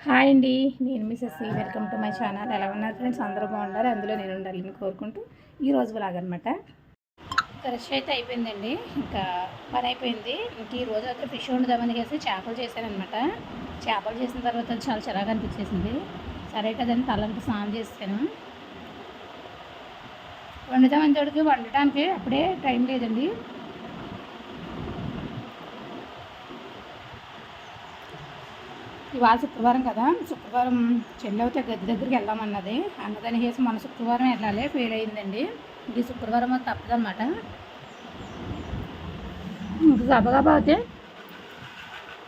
Hi అండి, నేను Mrs welcome to my channel. ఎలా ఉన్నారు ఫ్రెండ్స్? అందరూ బాగున్నారు, అందులో నేను ఉండాలని కోరుకుంటూ ఈరోజు లాగనమాట. ఫ్రెష్ అయితే అయిపోయిందండి, ఇంకా పని అయిపోయింది. ఇంక ఈరోజు అయితే ఫిష్ వండుదామని చేసి చేపలు చేశానమాట. చేపలు చేసిన తర్వాత చాలా చిరాగా అనిపించేసింది. సరే కదండి, తలంతా స్నానం చేస్తాను. వండుదామని తోడికి వండటానికి అప్పుడే టైం లేదండి. ఇవాళ శుక్రవారం కదా, శుక్రవారం చెల్లవుతే గది దగ్గరికి వెళ్దామన్నది. అన్నదాని చేసి మన శుక్రవారం వెళ్ళాలి, ఫెయిల్ అయిందండి. ఈ శుక్రవారం అది తప్పదనమాట. ఇంక గబగబా అయితే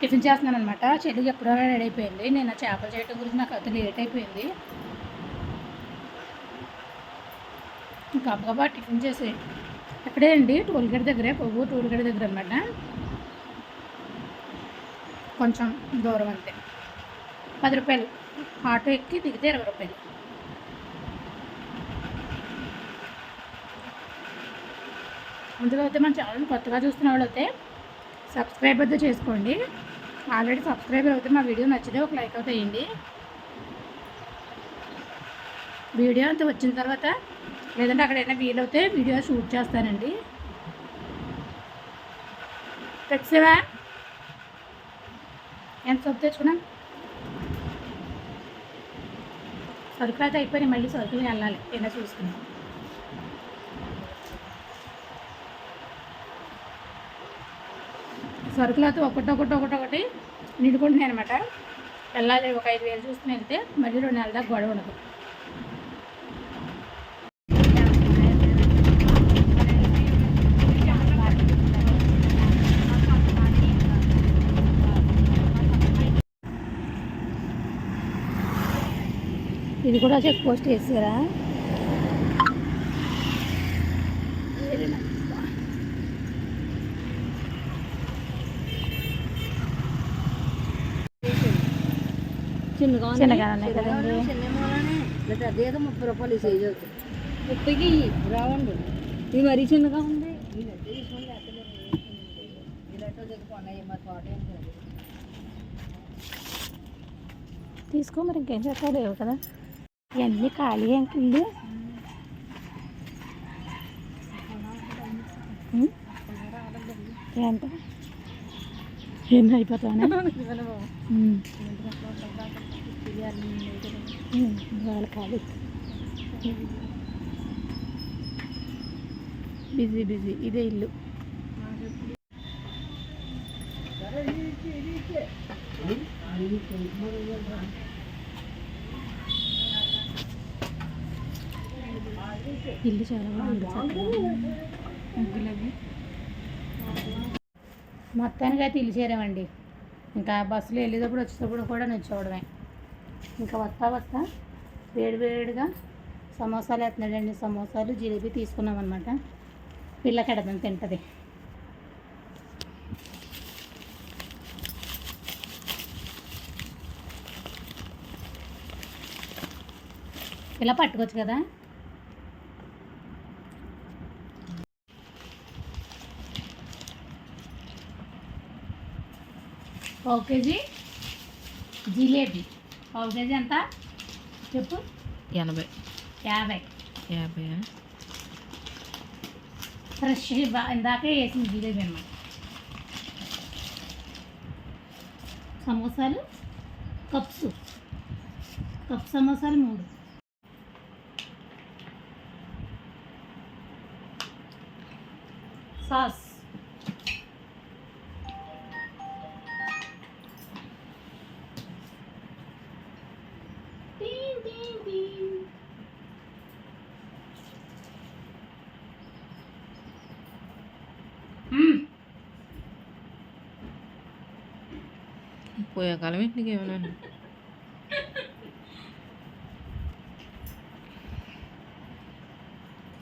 టిఫిన్ చేస్తున్నాను అనమాట. చెల్లికి ఎప్పుడో రెడీ అయిపోయింది. నేను చేపలు చేయటం గురించి నాకు అయితే లేట్ అయిపోయింది. గబగబా టిఫిన్ చేసి ఎక్కడే అండి, టోల్గేట్ దగ్గరే, కొవ్వు టోల్గేట్ దగ్గర అనమాట. కొంచెం దూరం అంతే, 10 రూపాయలు. ఆటో ఎక్కి దిగితే 20 రూపాయలు. ముందుగా అయితే మన ఛానల్ కొత్తగా చూస్తున్న వాళ్ళు అయితే సబ్స్క్రైబ్ అయితే చేసుకోండి. ఆల్రెడీ సబ్స్క్రైబర్ అయితే మా వీడియో నచ్చితే ఒక లైక్ అవుట్ వేయండి. వీడియో అంతా వచ్చిన తర్వాత లేదంటే అక్కడైనా వీలవుతే వీడియో షూట్ చేస్తానండి. తెచ్చేవా? ఎంత సొప్పు తెచ్చుకున్నా? సరుకులు అయితే అయిపోయినాయి, మళ్ళీ సరుకులు వెళ్ళాలి. ఏమైనా చూసుకున్నాం. సరుకులు అయితే ఒకటి నిండుకుంటున్నాయి అనమాట. వెళ్ళాలి, ఒక 5,000 చూసుకుని వెళ్తే మళ్ళీ 2 నెలల దాకా గొడవ ఉండదు. ఇది కూడా చెక్ పోస్ట్ చేసారా? చిన్నగా కదండి. అదేదో 30 రూపాయలు సైజ్ అవుతుంది. 30కి రావండి. ఇది మరీ చిన్నగా ఉంది. తీసుకో, మరి ఇంకేం చేస్తావు కదా. ఇవన్నీ ఖాళీ అంకిళ్ళు. ఎంత ఎన్ని అయిపోతానే వాళ్ళ ఖాళీ. బిజీ ఇదే ఇల్లు. ఇల్లు చాలా బాగుంది. మొత్తానికి అయితే ఇల్లు చేరామండి. ఇంకా బస్సులో వెళ్ళేటప్పుడు వచ్చేటప్పుడు కూడా నచ్చుకోవడమే. ఇంకా వస్తా వేడిగా సమోసాలు వేస్తున్నాడండి. సమోసాలు జిలేబీ తీసుకున్నాం అనమాట. పిల్లకి ఎడదాం, తింటుంది. ఇలా పట్టుకోవచ్చు కదా. పావు కేజీ జిలేబీ. పావు కేజీ ఎంత చెప్పు? 80. 50 ఫ్రెష్ ఇందాకే వేసింది జిలేబీ అన్నమాట. సమోసాలు కప్ సమోసాలు 3. సాస్ పోయే కాలం ఏంటి నీకేమన్నా?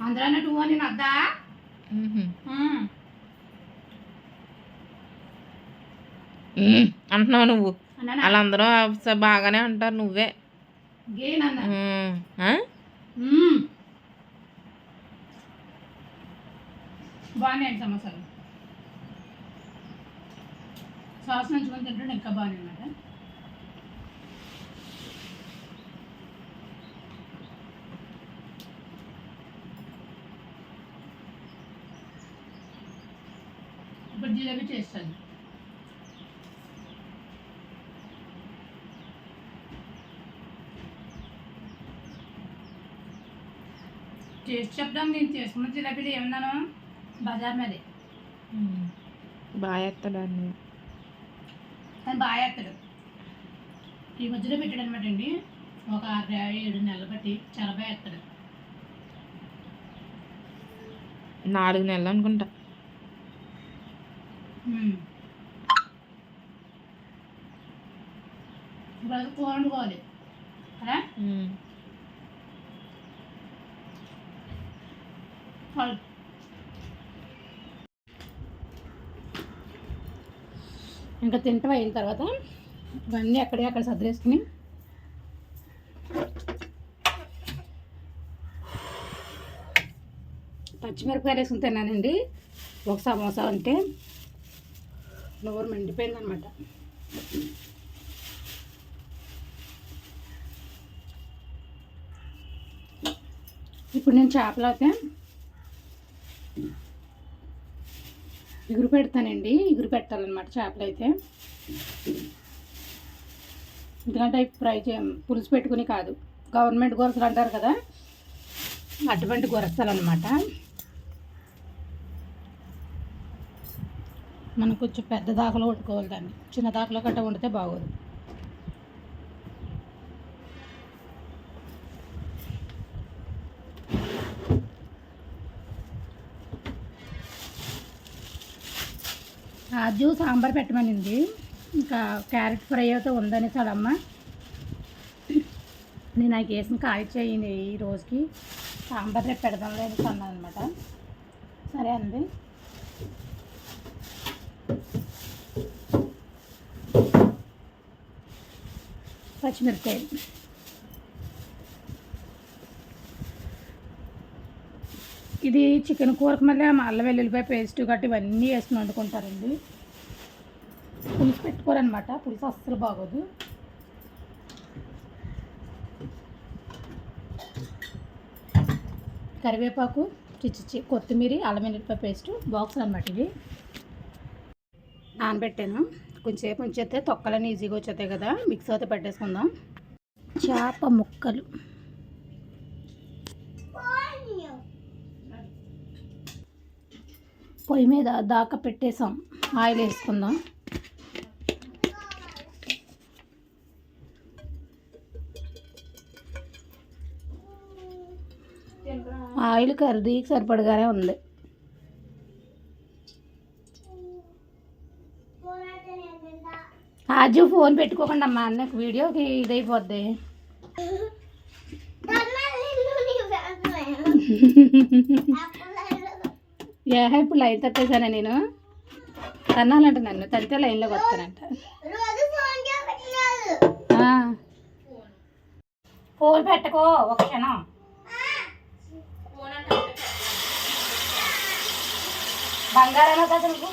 అందులోనే 2 అని అద్దా అంటున్నావు నువ్వు. వాళ్ళందరూ బాగానే అంటారు, నువ్వే బాగున్నాయండి సమోసాలు. సాస్ నంచుకొని తింటే ఇంకా బాగున్నాయి అన్నమాట. జిలేబీ చేస్తాను. టేస్ట్ చెప్పడం నేను చేసుకున్న జిలేబీలు ఏమన్నాను బజార్ మీదే బాగా ఎత్తాడు అన్నీ. కానీ బాగా వేస్తాడు. ఈ మధ్యలో పెట్టాడు అనమాట అండి. ఒక 6-7 నెలలు బట్టి చాలా బాగా వేస్తాడు. 4 నెలలు అనుకుంటా. ఇప్పుడు అది కూర వండుకోవాలి కదా. ఇంకా తింటం అయిన తర్వాత ఇవన్నీ అక్కడ సర్దేసుకుని పచ్చిమిరపకాయలు వేసుకుని తిన్నానండి. ఒక సమోసా అంటే నోరు మండిపోయింది అనమాట. ఇప్పుడు నేను చేపలు అయితే ఇగురు పెడతానండి. ఇగురు పెట్టాలన్నమాట చేపలు అయితే. ఎందుకంటే ఫ్రై పులుసు పెట్టుకుని కాదు, గవర్నమెంట్ గొరసలు అంటారు కదా, అటువంటి గొరసాలన్నమాట. మనం కొంచెం పెద్ద దాకలో వండుకోవాలి దాన్ని. చిన్న దాకలో గట్ట వండితే బాగోదు. రాజు సాంబార్ పెట్టమనింది. ఇంకా క్యారెట్ ఫ్రై అయితే ఉందని చాలమ్మ. నేను నాకు వేసిన కాయ చేయండి ఈ రోజుకి సాంబార్ రేపు పెడదాం లేని అన్నాను అనమాట. సరే అండి. పచ్చిమిరపకాయలు ఇది చికెన్ కూరకు మళ్ళీ అల్లం వెల్లుల్లిపాయ పేస్ట్ గట్టి ఇవన్నీ వేసుకుని వండుకుంటారండి. పులుసు పెట్టుకోరనమాట. పులుసు అస్సలు బాగోదు. కరివేపాకు, కొత్తిమీర, అల్లం వెల్లుల్లిపాయ పేస్ట్ బాక్స్ అనమాట. ఇవి నానబెట్టాను. కొంచెంసేపు ఉంచేస్తే తొక్కలన్నీ ఈజీగా వచ్చేస్తాయి కదా. మిక్స్ అయితే పెట్టేసుకుందాం. చేప ముక్కలు పొయ్యి మీద దాకా పెట్టేసాం. ఆయిల్ వేసుకుందాం. ఆయిల్ కర్రీకి సరిపడగానే ఉంది. ఆజు ఫోన్ పెట్టుకోకుండా అమ్మా, నాకు వీడియోకి ఇదైపోద్ది. ఇప్పుడు లైన్ తప్పేసానా నేను? తన్నాలంట నన్ను, తంతే లైన్లోకి వస్తానంట. ఫోన్ పెట్టుకో ఒక క్షణం. బంగారం కదా నువ్వు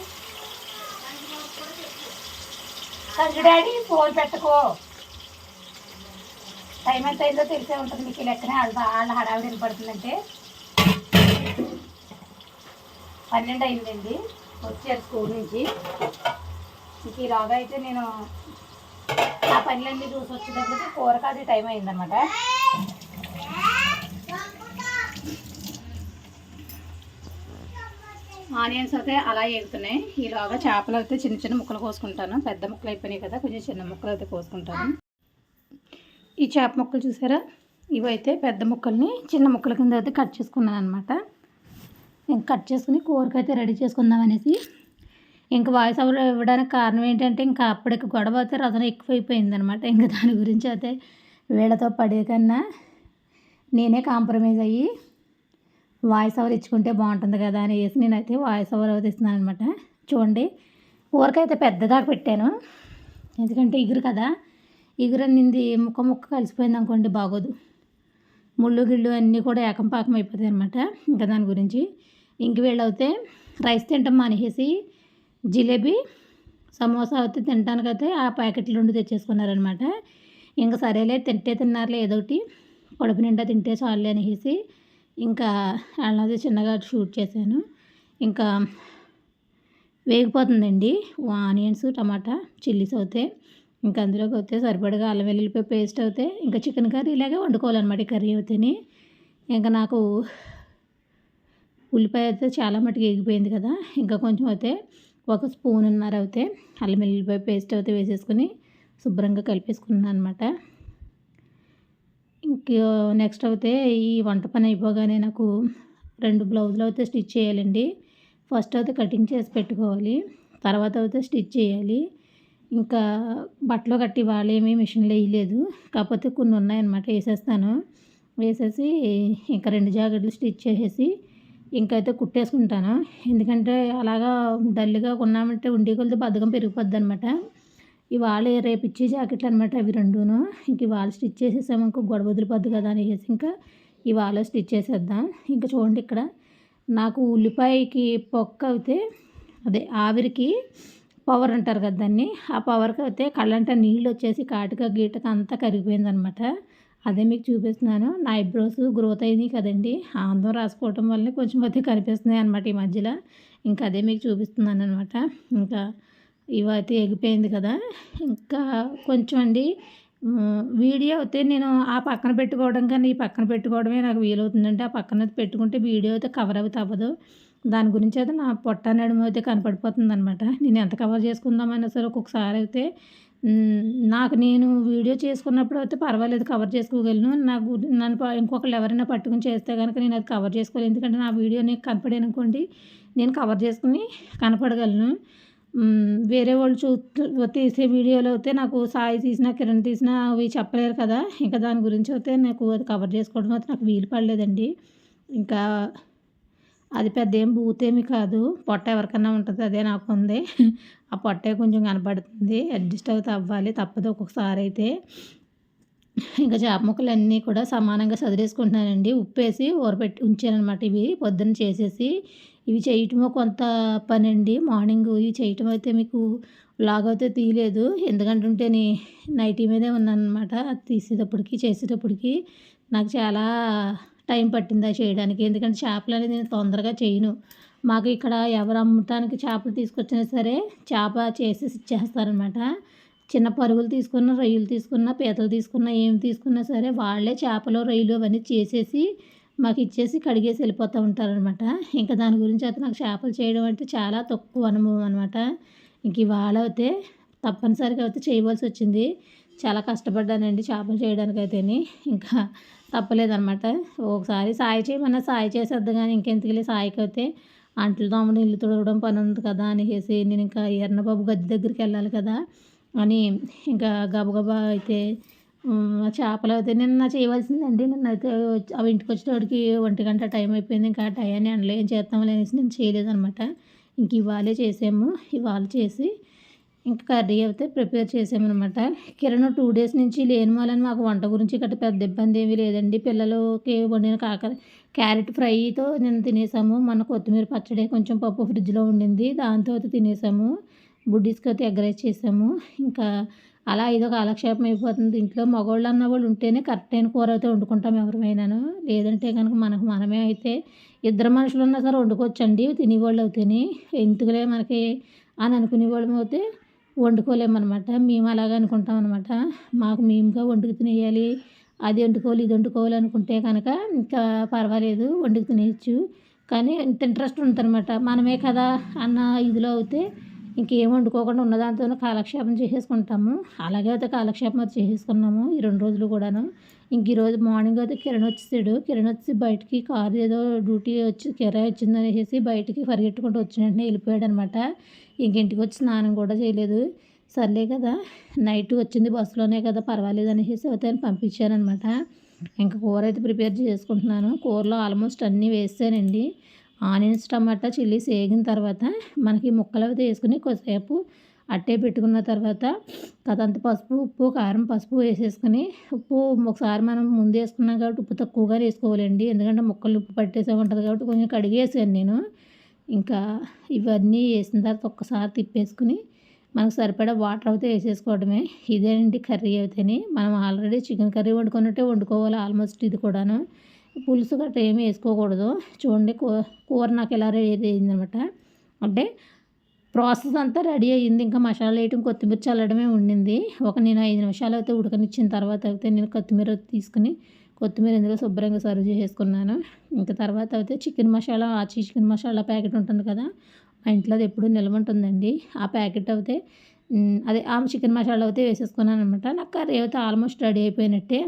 కంజు డాడీ, ఫోన్ పెట్టుకో. టైం ఎంత అయిందో తెలిసే ఉంటుంది మీకు. లెక్కనే వాళ్ళ హడావిడి వినపడుతుందంటే 12 అయిందండి. వచ్చారు స్కూల్ నుంచి. ఇంక ఈలోగా అయితే నేను ఆ పనులన్నీ చూసి వచ్చేటప్పటికి కూరకు అది టైం అయిందనమాట. ఆనియన్స్ అయితే అలా ఎగుతున్నాయి. ఈలోగా చేపలు అయితే చిన్న చిన్న ముక్కలు కోసుకుంటాను. పెద్ద ముక్కలు అయిపోయినాయి కదా, కొంచెం చిన్న ముక్కలు అయితే కోసుకుంటాను. ఈ చేప ముక్కలు చూసారా, ఇవైతే పెద్ద ముక్కల్ని చిన్న ముక్కల కింద అయితే కట్ చేసుకున్నాను అనమాట. ఇంక కట్ చేసుకుని కూరకు అయితే రెడీ చేసుకుందాం అనేసి. ఇంకా వాయిస్ ఓవర్ ఇవ్వడానికి కారణం ఏంటంటే ఇంకా అప్పటికి గొడవ అయితే రసన ఎక్కువైపోయింది అనమాట. ఇంకా దాని గురించి అయితే వీళ్ళతో పడే కన్నా నేనే కాంప్రమైజ్ అయ్యి వాయిస్ ఓవర్ ఇచ్చుకుంటే బాగుంటుంది కదా అనేసి నేనైతే వాయిస్ ఓవర్ అయితే ఇస్తున్నాను అనమాట. చూడండి, కూరకైతే పెద్దదాకా పెట్టాను. ఎందుకంటే ఇగురు కదా, ఇగురు అన్నింది ముక్క ముక్క కలిసిపోయింది అనుకోండి బాగోదు. ముళ్ళు గిళ్ళు అన్నీ కూడా ఏకం పాకం అయిపోతాయి అనమాట. ఇంకా దాని గురించి ఇంక వీళ్ళైతే రైస్ తింటాం మానేసి జిలేబీ, సమోసా అయితే తినడానికైతే ఆ ప్యాకెట్లు 2 తెచ్చేసుకున్నారనమాట. ఇంకా సరేలే, తిన్నారులే ఏదో ఒకటి, కడుపు నిండా తింటే చాలు అనేసి ఇంకా వాళ్ళది చిన్నగా షూట్ చేశాను. ఇంకా వేగిపోతుందండి. ఆనియన్స్, టమాటా, చిల్లీస్ అవుతాయి. ఇంకా అందులోకి అయితే సరిపడగా అల్లం వెల్లుల్లిపాయ పేస్ట్ అవుతాయి. ఇంకా చికెన్ కర్రీ ఇలాగే వండుకోవాలన్నమాట. ఈ కర్రీ అయితేని ఇంకా నాకు ఉల్లిపాయ అయితే చాలా మట్టుకు ఎగిపోయింది కదా. ఇంకా కొంచెం అయితే ఒక స్పూన్నర అయితే అల్లం వెల్లుల్లిపాయ పేస్ట్ అయితే వేసేసుకొని శుభ్రంగా కలిపేసుకున్నాను అనమాట. ఇంకా నెక్స్ట్ అయితే ఈ వంట పని అయిపోగానే నాకు 2 బ్లౌజులు అయితే స్టిచ్ చేయాలండి. ఫస్ట్ అయితే కటింగ్ చేసి పెట్టుకోవాలి. తర్వాత అయితే స్టిచ్ చేయాలి. ఇంకా బట్టలు కట్టి వాళ్ళేమీ మిషన్లో వేయలేదు. కాకపోతే కొన్ని ఉన్నాయన్నమాట, వేసేస్తాను. వేసేసి ఇంకా 2 జాకెట్లు స్టిచ్ చేసేసి ఇంకైతే కుట్టేసుకుంటాను. ఎందుకంటే అలాగా డల్గా కొన్నామంటే ఉండే కొలది బద్ధకం పెరిగిపోద్ది అనమాట. ఇవాళ రేపు ఇచ్చే జాకెట్లు అనమాట అవి రెండును. ఇంక ఇవాళ స్టిచ్ చేసేసాము ఇంకో గొడవ వదిలిపోద్ది కదా అనేసి ఇంకా ఇవాళ స్టిచ్ చేసేద్దాం. ఇంకా చూడండి ఇక్కడ నాకు ఉల్లిపాయకి పొక్క అయితే అదే ఆవిరికి పవర్ అంటారు కదా దాన్ని. ఆ పవర్కి అయితే కళ్ళంట నీళ్ళు వచ్చేసి కాటుక గీటక అంతా కరిగిపోయిందనమాట. అదే మీకు చూపిస్తున్నాను. నా ఐబ్రోస్ గ్రోత్ అయినాయి కదండి, అందం రాసుకోవటం వల్లనే కొంచెం అయితే కనిపిస్తున్నాయి అనమాట ఈ మధ్యలో. ఇంకా అదే మీకు చూపిస్తున్నాను అనమాట. ఇంకా ఇవైతే ఎగిపోయింది కదా. ఇంకా కొంచెం అండి వీడియో అయితే నేను ఆ పక్కన పెట్టుకోవడం కానీ ఈ పక్కన పెట్టుకోవడమే నాకు వీలవుతుందంటే, ఆ పక్కన పెట్టుకుంటే వీడియో అయితే కవర్ అవుతే అవ్వదు. దాని గురించి అయితే నా పొట్ట నడుము అయితే కనపడిపోతుంది అనమాట. నేను ఎంత కవర్ చేసుకుందామన్నా సరే ఒక్కొక్కసారి అయితే నాకు నేను వీడియో చేసుకున్నప్పుడు అయితే పర్వాలేదు, కవర్ చేసుకోగలను. నాకు నన్ను ఇంకొకళ్ళు ఎవరైనా పట్టుకుని చేస్తే కనుక నేను అది కవర్ చేసుకోలేను. ఎందుకంటే నా వీడియో నీకు కనపడాను అనుకోండి, నేను కవర్ చేసుకుని కనపడగలను. వేరే వాళ్ళు తీసే వీడియోలో అయితే నాకు సాయి తీసినా కిరణ్ తీసినా అవి చెప్పలేరు కదా. ఇంకా దాని గురించి అయితే నాకు అది కవర్ చేసుకోవడం అయితే నాకు వీలు పడలేదండి. ఇంకా అది పెద్ద ఏం బూతేమి కాదు, పొట్ట ఎవరికన్నా ఉంటుంది, అదే నాకు ఉంది. ఆ పొట్టే కొంచెం కనపడుతుంది, అడ్జస్ట్ అవుతూ అవ్వాలి, తప్పదు ఒక్కొక్కసారి అయితే. ఇంకా చేప ముక్కలన్నీ కూడా సమానంగా సదిరేసుకుంటున్నానండి. ఉప్పేసి ఊరపెట్టి ఉంచానమాట. ఇవి పొద్దున్న చేసేసి ఇవి చేయటమో కొంత పని అండి. మార్నింగ్ ఇవి చేయటం అయితే మీకు వ్లాగ్ అయితే తీయలేదు, ఎందుకంటే నైటీ మీదే ఉన్నానమాట. అది తీసేటప్పటికి చేసేటప్పటికి నాకు చాలా టైం పట్టింది అది చేయడానికి. ఎందుకంటే చేపలు అనేది నేను తొందరగా చేయను. మాకు ఇక్కడ ఎవరు అమ్మటానికి చేపలు తీసుకొచ్చినా సరే చేప చేసేసి ఇచ్చేస్తారనమాట. చిన్న పరుగులు తీసుకున్న, రొయ్యలు తీసుకున్న, పీతలు తీసుకున్న, ఏమి తీసుకున్నా సరే వాళ్ళే చేపలు రొయ్యలు అవన్నీ చేసేసి మాకు ఇచ్చేసి కడిగేసి వెళ్ళిపోతూ ఉంటారనమాట. ఇంకా దాని గురించి అయితే నాకు చేపలు చేయడం అంటే చాలా తక్కువ అనుభవం అనమాట. ఇంక ఇవాళ అయితే తప్పనిసరిగా అయితే చేయవలసి వచ్చింది. చాలా కష్టపడ్డానండి చేపలు చేయడానికైతేని. ఇంకా తప్పలేదనమాట. ఒకసారి సాయి చేయమన్నా సాయి చేసేద్దు కానీ ఇంకెందుకులే, సాయికి అయితే అంట్లు తోమడం, ఇల్లు తుడవడం పని ఉంది కదా అనేసి నేను ఇంకా ఎర్రబాబు గద్దె దగ్గరికి వెళ్ళాలి కదా అని ఇంకా గబగబా అయితే చేపలు అయితే నిన్న చేయవలసిందండి. నిన్నైతే అవి ఇంటికి వచ్చేటప్పటికి 1 గంట టైం అయిపోయింది. ఇంకా ఆ టయాన్ని అందులో ఏం చేస్తామని అనేసి నేను చేయలేదనమాట. ఇంక ఇవాళే చేసాము. ఇవాళ చేసి ఇంకా కర్రీ అయితే ప్రిపేర్ చేసామన్నమాట. కిరణ్ 2 డేస్ నుంచి లేని వాళ్ళని మాకు వంట గురించి గట్రా పెద్ద ఇబ్బంది ఏమీ లేదండి. పిల్లలకి వండిన క్యారెట్ ఫ్రైతో నేను తినేసాము. మన కొత్తిమీర పచ్చడి కొంచెం పప్పు ఫ్రిడ్జ్లో ఉండింది, దాంతో అయితే తినేసాము. బుడ్డీస్కి అయితే ఎగ్ రైస్ చేసాము. ఇంకా అలా ఇదో కాలక్షేపం అయిపోతుంది. ఇంట్లో మగవాళ్ళు అన్న వాళ్ళు ఉంటేనే కరెక్ట్ అయిన కూర అయితే వండుకుంటాం ఎవరిమైనాను. లేదంటే కనుక మనమే అయితే ఇద్దరు మనుషులు ఉన్నా సరే వండుకోవచ్చండి, తినేవాళ్ళు అవుతేనే. ఎందుకులే మనకి అని అనుకునేవాళ్ళం అయితే వండుకోలేమన్నమాట. మేము అలాగే అనుకుంటాం అనమాట. మాకు మేముగా వండుకు తినేయాలి, అది వండుకోవాలి ఇది వండుకోవాలి అనుకుంటే కనుక ఇంకా పర్వాలేదు, వండుకు తినేయచ్చు. కానీ ఇంత ఇంట్రెస్ట్ ఉంటుందన్నమాట. మనమే కదా అన్న ఇదిలో అయితే ఇంకేం వండుకోకుండా ఉన్నదాంతోనే కాలక్షేపం చేసేసుకుంటాము. అలాగే అయితే కాలక్షేపం అయితే చేసేసుకున్నాము ఈ 2 రోజులు కూడాను. ఇంక ఈరోజు మార్నింగ్ అయితే కిరణ్ వచ్చేసాడు. కిరణ్ వచ్చి బయటికి కారు ఏదో డ్యూటీ వచ్చి కిరాయి వచ్చిందనేసి బయటికి పరిగెట్టుకుంటూ వచ్చిన వెంటనే వెళ్ళిపోయాడు అనమాట. ఇంక ఇంటికి వచ్చి స్నానం కూడా చేయలేదు. సర్లే కదా నైట్ వచ్చింది బస్సులోనే కదా పర్వాలేదు అనేసి అయితే పంపించానమాట. ఇంకా కూర అయితే ప్రిపేర్ చేసుకుంటున్నాను. కూరలో ఆల్మోస్ట్ అన్నీ వేసానండి. ఆనియన్స్, టమాటా, చిల్లీస్ వేగిన తర్వాత మనకి ముక్కలు అయితే వేసుకుని కొద్దిసేపు అట్టే పెట్టుకున్న తర్వాత కదంత పసుపు, ఉప్పు, కారం, పసుపు వేసేసుకుని, ఉప్పు ఒకసారి మనం ముందు వేసుకున్నాం కాబట్టి ఉప్పు తక్కువగా వేసుకోవాలండి. ఎందుకంటే ముక్కలు ఉప్పు పట్టేసే ఉంటుంది కాబట్టి కొంచెం కడిగేసాను నేను. ఇంకా ఇవన్నీ వేసిన తర్వాత ఒక్కసారి తిప్పేసుకుని మనకు సరిపడా వాటర్ అయితే వేసేసుకోవడమే. ఇదేనండి కర్రీ అయితేనే. మనం ఆల్రెడీ చికెన్ కర్రీ వండుకున్నట్టే వండుకోవాలి ఆల్మోస్ట్ ఇది కూడాను. పులుసు గట్రా ఏమీ వేసుకోకూడదు. చూడండి కూర నాకు ఎలా రెడీ అయిందనమాట. అంటే ప్రాసెస్ అంతా రెడీ అయ్యింది. ఇంకా మసాలా వేయటం, కొత్తిమీర చల్లడమే ఉండింది. నేను 5 నిమిషాలు అయితే ఉడకనిచ్చిన తర్వాత అయితే నేను కొత్తిమీర తీసుకుని కొత్తిమీర ఇందులో శుభ్రంగా సర్వ్ చేసేసుకున్నాను. ఇంకా తర్వాత అయితే చికెన్ మసాలా, ఆచి చికెన్ మసాలా ప్యాకెట్ ఉంటుంది కదా, మా ఇంట్లో అది ఎప్పుడూ నిల్వ ఉంటుందండి. ఆ ప్యాకెట్ అయితే అదే ఆ చికెన్ మసాలా అయితే వేసేసుకున్నాను అనమాట. నాకు కర్రీ అయితే ఆల్మోస్ట్ రెడీ అయిపోయినట్టే.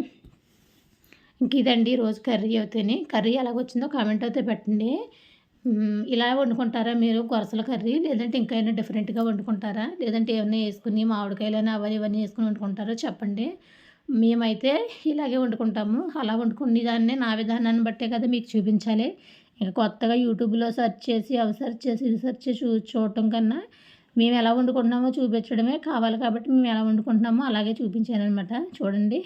ఇంక ఇదండి ఈరోజు కర్రీ అయితేనే. కర్రీ ఎలాగొచ్చిందో కామెంట్ అయితే పెట్టండి. ఇలా వండుకుంటారా మీరు కొరసల కర్రీ? లేదంటే ఇంకా ఏమైనా డిఫరెంట్‌గా వండుకుంటారా? లేదంటే ఏమన్నా వేసుకుని మామిడికాయలని అవన్నీ ఇవన్నీ వేసుకొని వండుకుంటారో చెప్పండి. మేమైతే ఇలాగే వండుకుంటాము. అలా వండుకునే దాన్నే నా విధానాన్ని బట్టే కదా మీకు చూపించాలి. ఇక కొత్తగా యూట్యూబ్‌లో సెర్చ్ చేసి, అవి సెర్చ్ చేసి, ఇది సెర్చ్ చేసి చూడటం కన్నా మేము ఎలా వండుకుంటున్నామో చూపించడమే కావాలి కాబట్టి మేము ఎలా వండుకుంటున్నామో అలాగే చూపించాననమాట. చూడండి.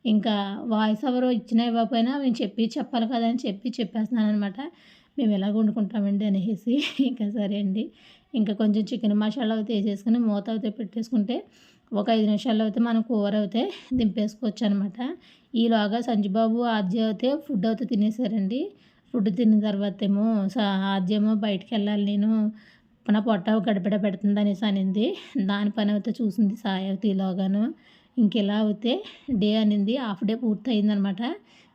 ఇంకా వాయిస్ ఓవర్ ఇచ్చినా ఇవ్వకపోయినా మేము చెప్పాలి కదా అని చెప్పేస్తున్నాననమాట. మేము ఎలాగ వండుకుంటామండి అనేసి. ఇంకా సరే అండి. ఇంకా కొంచెం చికెన్ మసాలా అయితే వేసేసుకొని మూత అయితే పెట్టేసుకుంటే ఒక 5 నిమిషాల్లో అయితే మనం కూర అయితే దింపేసుకోవచ్చు అనమాట. ఈలోగా సంజుబాబు, ఆద్య అయితే ఫుడ్ అయితే తినేసారండి. ఫుడ్ తిన్న తర్వాత ఏమో ఆద్యేమో బయటికి వెళ్ళాలి నేను, నా పొట్ట గడబిడ పెడుతుంది అనేసి అనింది. దాని పని అయితే చూసింది సాయి అయితే ఈలోగాను. ఇంకెలా అయితే డే అనింది, హాఫ్ డే పూర్తయిందనమాట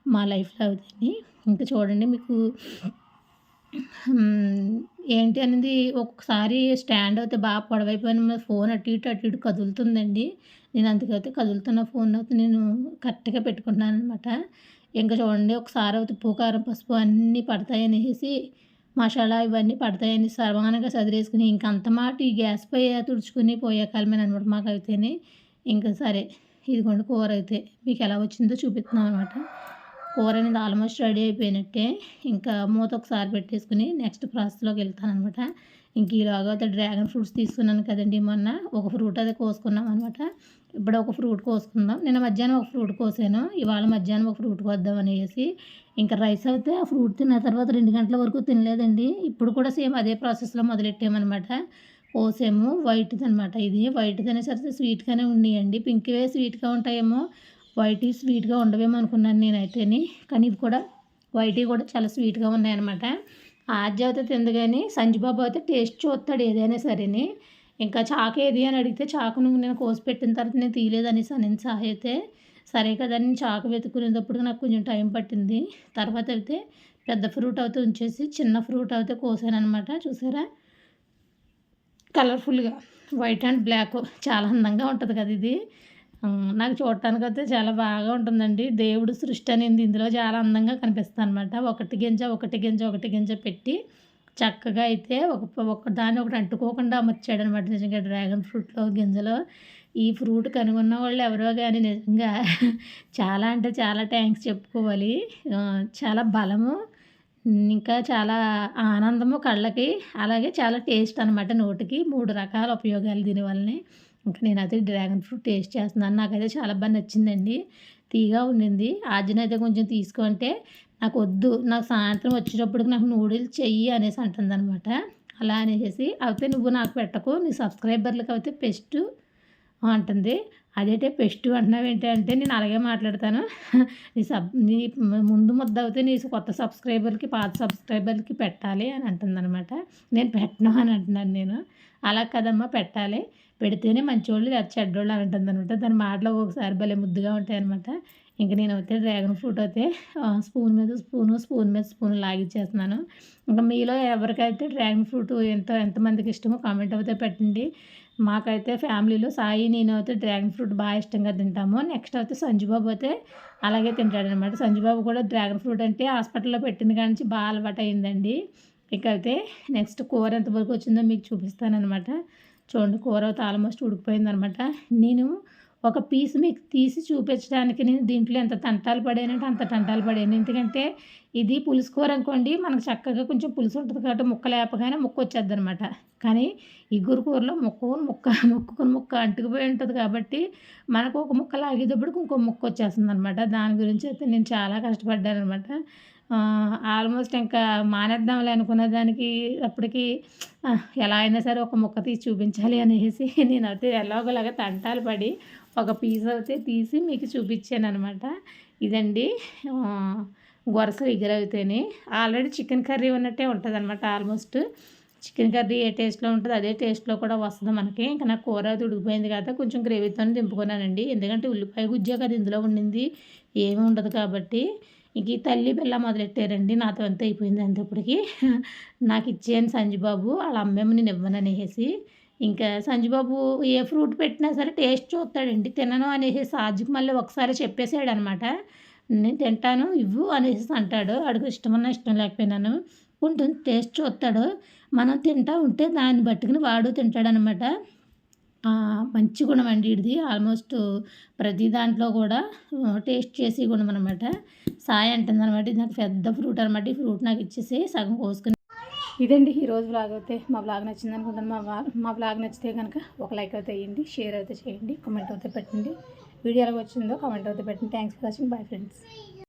మా లైఫ్లో అవుతుంది. ఇంకా చూడండి మీకు ఏంటి అనేది ఒక్కొక్కసారి స్టాండ్ అయితే బాగా పొడవైపోయిన ఫోన్ అటు ఇటు కదులుతుందండి. నేను అందుకైతే కదులుతున్న ఫోన్ అయితే నేను కరెక్ట్‌గా పెట్టుకుంటున్నాను అనమాట. ఇంకా చూడండి ఒకసారి అయితే ఉప్పు, కారం, పసుపు అన్నీ పడతాయనేసి మసాలా ఇవన్నీ పడతాయని సమానంగా సదిరేసుకుని ఇంక అంత మాట ఈ గ్యాస్ పై తుడుచుకుని పోయే కాలమేననమాట మాకైతేని. ఇంకా సరే ఇదిగోండి కూర అయితే మీకు ఎలా వచ్చిందో చూపిస్తున్నాం అనమాట. కూర అనేది ఆల్మోస్ట్ రెడీ అయిపోయినట్టే. ఇంకా మూత ఒకసారి పెట్టేసుకుని నెక్స్ట్ ప్రాసెస్‌లోకి వెళ్తాననమాట. ఇంక ఈలోగా అయితే డ్రాగన్ ఫ్రూట్స్ తీసుకున్నాను కదండీ మొన్న. ఒక ఫ్రూట్ అయితే కోసుకున్నాం అనమాట. ఇప్పుడు ఒక ఫ్రూట్ కోసుకుందాం. నిన్న మధ్యాహ్నం ఒక ఫ్రూట్ కోసాను. ఇవాళ మధ్యాహ్నం ఒక ఫ్రూట్ కోద్దాం అనేసి. ఇంకా రైస్ అయితే ఆ ఫ్రూట్ తిన్న తర్వాత 2 గంటల వరకు తినలేదండి. ఇప్పుడు కూడా సేమ్ అదే ప్రాసెస్‌లో మొదలెట్టామనమాట. కోసాము వైట్‌ది అనమాట ఇది. వైట్‌ది అనేసరికి స్వీట్‌గానే ఉన్నాయండి. పింక్‌వే స్వీట్‌గా ఉంటాయేమో, వైట్‌వి స్వీట్‌గా ఉండవేమో అనుకున్నాను నేనైతేని. కానీ ఇవి కూడా వైట్‌వి కూడా చాలా స్వీట్‌గా ఉన్నాయన్నమాట. ఆద్య అయితే తింది కానీ సంజుబాబు అయితే టేస్ట్ చూస్తాడు ఏదైనా సరేని. ఇంకా చాకు ఏది అని అడిగితే చాకు నువ్వు నేను కోసి పెట్టిన తర్వాత నేను తీయలేదనేసి అనింది సాయి అయితే. సరే కదా అని చాకు వెతుక్కునేటప్పుడు నాకు కొంచెం టైం పట్టింది. తర్వాత అయితే పెద్ద ఫ్రూట్ అయితే ఉంచేసి చిన్న ఫ్రూట్ అయితే కోసాననమాట. చూసారా కలర్ఫుల్‌గా వైట్ అండ్ బ్లాక్ చాలా అందంగా ఉంటుంది కదా ఇది. నాకు చూడటానికైతే చాలా బాగా ఉంటుందండి. దేవుడు సృష్టి అనేది ఇందులో చాలా అందంగా కనిపిస్తుందనమాట. ఒకటి గింజ పెట్టి చక్కగా అయితే ఒక దాన్ని ఒకటి అంటుకోకుండా అమర్చాడనమాట. నిజంగా డ్రాగన్ ఫ్రూట్‌లో గింజలో ఈ ఫ్రూట్ కనుగొన్న వాళ్ళు ఎవరో గాని నిజంగా చాలా అంటే చాలా థ్యాంక్స్ చెప్పుకోవాలి. చాలా బలము, ఇంకా చాలా ఆనందము కళ్ళకి, అలాగే చాలా టేస్ట్ అనమాట నోటికి. 3 రకాల ఉపయోగాలు దీనివల్లనే. ఇంక నేనైతే డ్రాగన్ ఫ్రూట్ టేస్ట్ చేస్తున్నాను. నాకైతే చాలా బాగా నచ్చిందండి. తీయగా ఉండింది. ఆజ్యనైతే కొంచెం తీసుకో అంటే నాకొద్దు, నాకు సాయంత్రం వచ్చేటప్పటికి నాకు నూడిల్స్ చెయ్యి అనేసి అంటుందనమాట. అలా అనేసేసి అయితే నువ్వు నాకు పెట్టకు, నీ సబ్స్క్రైబర్లకి అయితే పెస్ట్ అంటుంది. అదేంటే పెస్ట్ అంటున్నావేంటి అంటే నేను అలాగే మాట్లాడతాను. నీ ముందు ముద్ద అయితే నీ కొత్త సబ్స్క్రైబర్‌కి, పాత సబ్స్క్రైబర్‌కి పెట్టాలి అని అంటుందనమాట. నేను పెట్టను అని అంటున్నాను నేను. అలా కాదమ్మా పెట్టాలి. పెడితేనే మంచోళ్ళు లేదా చెడ్డోళ్ళు అని అంటుందనమాట. దాని మాటలు ఒక్కొక్కసారి భలే ముద్దుగా ఉంటాయనమాట. ఇంక నేనైతే డ్రాగన్ ఫ్రూట్ అయితే స్పూన్ మీద స్పూన్ లాగిచ్చేస్తున్నాను. ఇంకా మీలో ఎవరికైతే డ్రాగన్ ఫ్రూట్ ఎంతమందికి ఇష్టమో కామెంట్ అయితే పెట్టండి. మాకైతే ఫ్యామిలీలో సాయి, నేను అయితే డ్రాగన్ ఫ్రూట్ బాగా ఇష్టంగా తింటాము. నెక్స్ట్ అయితే సంజుబాబు అయితే అలాగే తింటాడనమాట. సంజుబాబు కూడా డ్రాగన్ ఫ్రూట్ అంటే హాస్పిటల్‌లో పెట్టిన కాడ నుంచి బాగా అలవాటు అయిందండి. ఇక అయితే నెక్స్ట్ కూర ఎంతవరకు వచ్చిందో మీకు చూపిస్తాననమాట. చూడండి కూర అయితే ఆల్మోస్ట్ ఉడికిపోయిందనమాట. నేను ఒక పీస్ మీకు తీసి చూపించడానికి నేను దీంట్లో ఎంత తంటాలు పడానంటే అంత తంటాలు పడాను. ఎందుకంటే ఇది పులుసు కూర అనుకోండి, మనకు చక్కగా కొంచెం పులుసు ఉంటుంది కాబట్టి ముక్క లేపగానే ముక్క వచ్చేద్దనమాట. కానీ ఇగురు కూరలో ముక్క అంటుకుపోయి ఉంటుంది కాబట్టి మనకు ఒక ముక్క లాగేటప్పటికి ఇంకో ముక్క వచ్చేస్తుందనమాట. దాని గురించి అయితే నేను చాలా కష్టపడ్డాననమాట. ఆల్మోస్ట్ ఇంకా మానేద్దాంలే అనుకున్న దానికి అప్పటికి ఎలా అయినా సరే ఒక ముక్క తీసి చూపించాలి అనేసి నేనైతే ఎలాగోలాగా తంటాలు పడి ఒక పీస్ అయితే తీసి మీకు చూపించాననమాట. ఇదండి గొరస ఇగురైతేనే ఆల్రెడీ చికెన్ కర్రీ ఉన్నట్టే ఉంటుందన్నమాట ఆల్మోస్ట్. చికెన్ కర్రీ ఏ టేస్ట్లో ఉంటుందో అదే టేస్ట్లో కూడా వస్తుంది మనకి. ఇంకా నాకు కూర అది ఉడికిపోయింది కదా కొంచెం గ్రేవీతో దింపుకున్నానండి. ఎందుకంటే ఉల్లిపాయ గుజ్జే కదా ఇందులో ఉండింది, ఏమి ఉండదు కాబట్టి. ఇంక ఈ తల్లి బిల్ల మొదలెట్టారండి, నాతో అంతా అయిపోయింది అంతప్పటికి. నాకు ఇచ్చేయను సంజుబాబు, వాళ్ళ అమ్మేమో నేను ఇవ్వననేసి. ఇంకా సంజుబాబు ఏ ఫ్రూట్ పెట్టినా సరే టేస్ట్ చూస్తాడండి. తినను అనేసి సాజికి మళ్ళీ ఒకసారి చెప్పేసాడనమాట. నేను తింటాను ఇవ్వు అనేసి అంటాడు. ఆడికి ఇష్టమన్నా ఇష్టం లేకపోయినాను కొంచెం టేస్ట్ చూస్తాడు. మనం తింటా ఉంటే దాన్ని బట్టుకుని వాడు తింటాడనమాట. మంచి గుణం అండి ఇది. ఆల్మోస్ట్ ప్రతి దాంట్లో కూడా టేస్ట్ చేసి గుణం అనమాట. సాయి అంటుందనమాట, ఇది నాకు పెద్ద ఫ్రూట్ అనమాట, ఈ ఫ్రూట్ నాకు ఇచ్చేసి సగం కోసుకుని. ఇదండి ఈరోజు వ్లాగ్ అయితే. మా వ్లాగ్ నచ్చింది అనుకుంటాను. మా వ్లాగ్ నచ్చితే కనుక ఒక లైక్ అయితే వేయండి, షేర్ అయితే చేయండి, కామెంట్ అయితే పెట్టండి. వీడియో ఎలా వచ్చిందో కామెంట్ అయితే పెట్టండి. Thanks for watching. Bye friends.